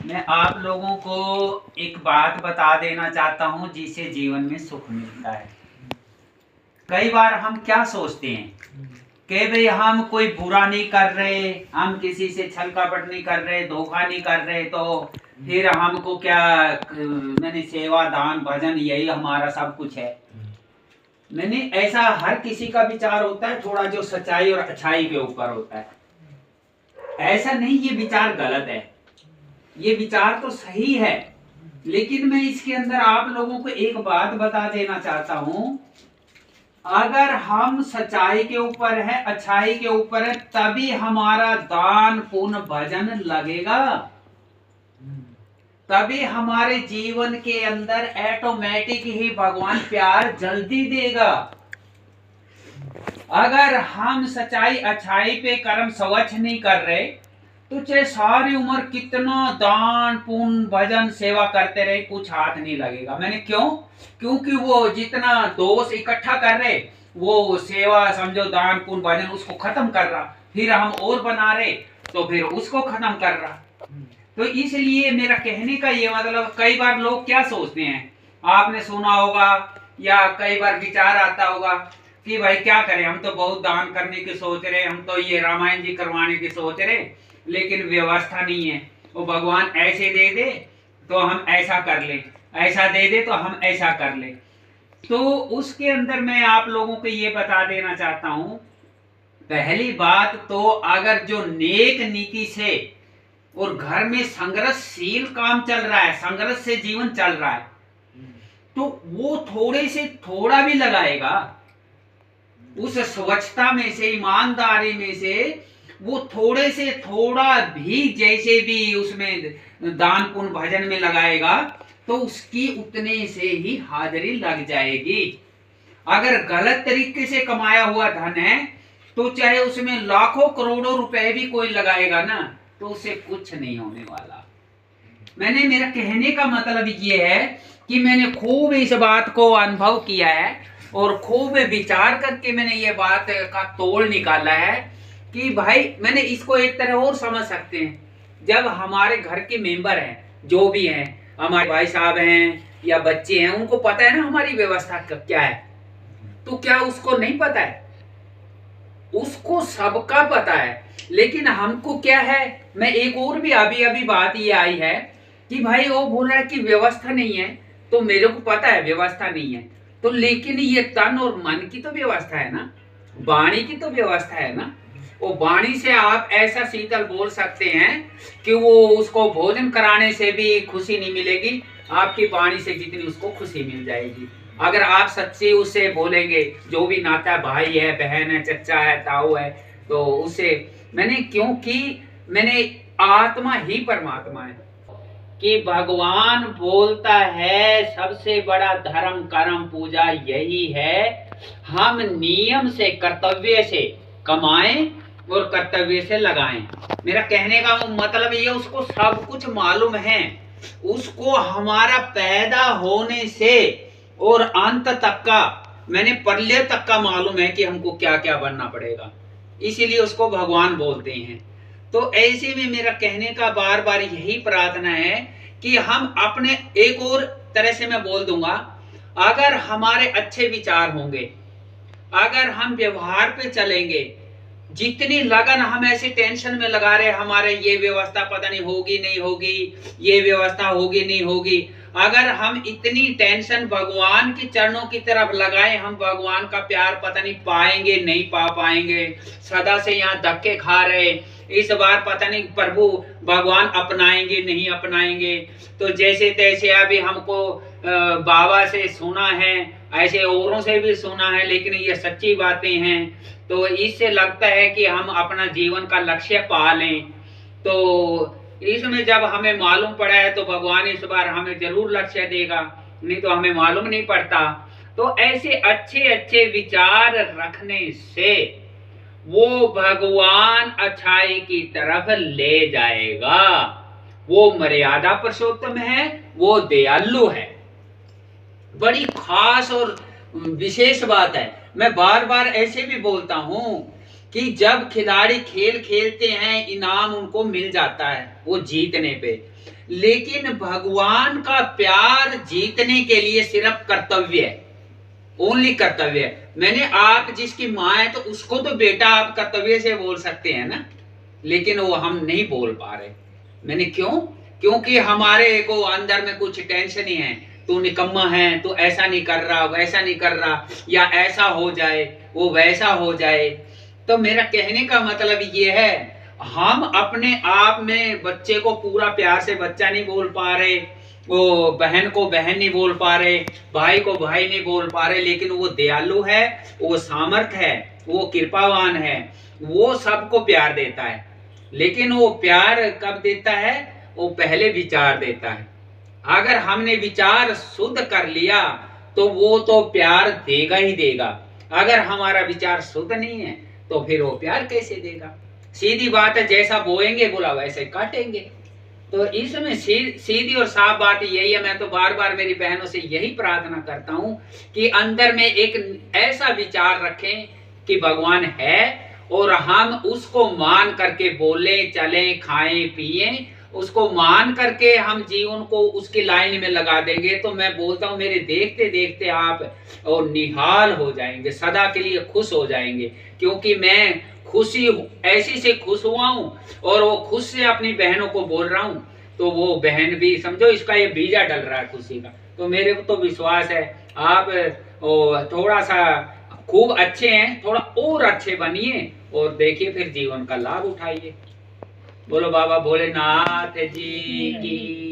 मैं आप लोगों को एक बात बता देना चाहता हूं जिससे जीवन में सुख मिलता है। कई बार हम क्या सोचते हैं कि भाई हम कोई बुरा नहीं कर रहे, हम किसी से छल कपट नहीं कर रहे, धोखा नहीं कर रहे, तो फिर हमको क्या मैंने सेवा दान भजन यही हमारा सब कुछ है। मैंने ऐसा हर किसी का विचार होता है, थोड़ा जो सच्चाई और अच्छाई के ऊपर होता है। ऐसा नहीं, ये विचार गलत है, ये विचार तो सही है, लेकिन मैं इसके अंदर आप लोगों को एक बात बता देना चाहता हूं। अगर हम सच्चाई के ऊपर है, अच्छाई के ऊपर है, तभी हमारा दान पुण्य भजन लगेगा, तभी हमारे जीवन के अंदर ऑटोमेटिक ही भगवान प्यार जल्दी देगा। अगर हम सच्चाई अच्छाई पे कर्म स्वच्छ नहीं कर रहे तो चाहे सारी उम्र कितना दान पुण्य भजन सेवा करते रहे, कुछ हाथ नहीं लगेगा। मैंने क्योंकि वो जितना दोष इकट्ठा कर रहे, वो सेवा समझो दान पुण्य भजन उसको खत्म कर रहा, फिर हम और बना रहे तो फिर उसको खत्म कर रहा। तो इसलिए मेरा कहने का ये मतलब, कई बार लोग क्या सोचते हैं, आपने सुना होगा या कई बार विचार आता होगा कि भाई क्या करें, हम तो बहुत दान करने की सोच रहे, हम तो ये रामायण जी करवाने की सोच रहे, लेकिन व्यवस्था नहीं है। वो भगवान ऐसे दे दे तो हम ऐसा कर ले, ऐसा दे दे तो हम ऐसा कर ले। तो उसके अंदर मैं आप लोगों को ये बता देना चाहता हूं, पहली बात तो अगर जो नेक नीति से और घर में संघर्षशील काम चल रहा है, संघर्ष से जीवन चल रहा है, तो वो थोड़े से थोड़ा भी लगाएगा, उस स्वच्छता में से, ईमानदारी में से वो थोड़े से थोड़ा भी जैसे भी उसमें दान पुण्य भजन में लगाएगा तो उसकी उतने से ही हाजिरी लग जाएगी। अगर गलत तरीके से कमाया हुआ धन है तो चाहे उसमें लाखों करोड़ों रुपए भी कोई लगाएगा ना, तो उससे कुछ नहीं होने वाला। मेरा कहने का मतलब ये है कि मैंने खूब इस बात को अनुभव किया है और खूब विचार करके मैंने ये बात का तोड़ निकाला है कि भाई मैंने इसको एक तरह और समझ सकते हैं। जब हमारे घर के मेंबर हैं, जो भी हैं, हमारे भाई साहब हैं या बच्चे हैं, उनको पता है ना हमारी व्यवस्था क्या है, तो क्या उसको नहीं पता है? उसको सबका पता है, लेकिन हमको क्या है, मैं एक और भी अभी बात ये आई है कि भाई वो बोल रहा है कि व्यवस्था नहीं है, तो मेरे को पता है व्यवस्था नहीं है, तो लेकिन ये तन और मन की तो व्यवस्था है ना, वाणी की तो व्यवस्था है ना। वो वाणी से आप ऐसा शीतल बोल सकते हैं कि वो उसको भोजन कराने से भी खुशी नहीं मिलेगी, आपकी वाणी से जितनी उसको खुशी मिल जाएगी। अगर आप सच्चे उससे बोलेंगे, जो भी नाता, भाई है, बहन है, चचा है, ताऊ है, तो उससे क्योंकि मैंने आत्मा ही परमात्मा है कि भगवान बोलता है सबसे बड़ा धर्म कर्म पूजा यही है, हम नियम से कर्तव्य से कमाएं और कर्तव्य से लगाएं। मेरा कहने का मतलब ये, उसको सब कुछ मालूम है, उसको हमारा पैदा होने से और अंत तक का, प्रलय तक का मालूम है कि हमको क्या क्या बनना पड़ेगा, इसीलिए उसको भगवान बोलते हैं। तो ऐसे में मेरा कहने का बार बार यही प्रार्थना है कि हम अपने, एक और तरह से मैं बोल दूंगा, अगर हमारे अच्छे विचार होंगे, अगर हम व्यवहार पे चलेंगे, जितनी लगन हम ऐसे टेंशन में लगा रहे, हमारे ये व्यवस्था पता नहीं होगी नहीं होगी, ये व्यवस्था होगी नहीं होगी, अगर हम इतनी टेंशन भगवान के चरणों की तरफ लगाएं, हम भगवान का प्यार पता नहीं पाएंगे नहीं पा पाएंगे, सदा से यहाँ धक्के खा रहे, इस बार पता नहीं प्रभु भगवान अपनाएंगे नहीं अपनाएंगे। तो जैसे तैसे अभी हमको बाबा से सुना है, ऐसे औरों से भी सुना है, लेकिन ये सच्ची बातें हैं, तो इससे लगता है कि हम अपना जीवन का लक्ष्य पा लें। तो इसमें जब हमें मालूम पड़ा है तो भगवान इस बार हमें जरूर लक्ष्य देगा, नहीं तो हमें मालूम नहीं पड़ता। तो ऐसे अच्छे अच्छे विचार रखने से वो भगवान अच्छाई की तरफ ले जाएगा। वो मर्यादा पुरुषोत्तम है, वो दयालु है। बड़ी खास और विशेष बात है, मैं बार बार ऐसे भी बोलता हूं कि जब खिलाड़ी खेल खेलते हैं, इनाम उनको मिल जाता है वो जीतने पे, लेकिन भगवान का प्यार जीतने के लिए सिर्फ कर्तव्य है, ओनली कर्तव्य है। मैंने आप जिसकी माँ है तो उसको तो बेटा आप कर्तव्य से बोल सकते हैं ना, लेकिन वो हम नहीं बोल पा रहे। मैंने क्यों? क्योंकि हमारे को अंदर में कुछ टेंशन ही है, तू निकम्मा है, तू ऐसा नहीं कर रहा, वैसा नहीं कर रहा, या ऐसा हो जाए वो वैसा हो जाए। तो मेरा कहने का मतलब ये है, हम अपने आप में बच्चे को पूरा प्यार से बच्चा नहीं बोल पा रहे, वो बहन को बहन नहीं बोल पा रहे, भाई को भाई नहीं बोल पा रहे, लेकिन वो दयालु है, वो सामर्थ है, वो कृपावान है, वो सबको प्यार देता है। लेकिन वो प्यार कब देता है? वो पहले विचार देता है। अगर हमने विचार शुद्ध कर लिया तो वो तो प्यार देगा ही देगा। अगर हमारा विचार शुद्ध नहीं है तो फिर वो प्यार कैसे देगा? सीधी बात है, जैसा बोएंगे बोला वैसे काटेंगे। तो इसमें सीधी और साफ बात यही है। मैं तो बार बार मेरी बहनों से यही प्रार्थना करता हूँ कि अंदर में एक ऐसा विचार रखें कि भगवान है और हम उसको मान करके बोले, चलें, खाएं, पिएं। उसको मान करके हम जीवन को उसकी लाइन में लगा देंगे तो मैं बोलता हूँ मेरे देखते देखते आप और निहाल हो जाएंगे, सदा के लिए खुश हो जाएंगे। क्योंकि मैं खुशी ऐसी से खुश हुआ हूँ और वो खुश से अपनी बहनों को बोल रहा हूँ, तो वो बहन भी समझो इसका ये बीजा डल रहा है खुशी का। तो मेरे को तो विश्वास है आप थोड़ा सा खूब अच्छे हैं, थोड़ा और अच्छे बनिए और देखिए फिर जीवन का लाभ उठाइए। बोलो बाबा भोलेनाथ जी की।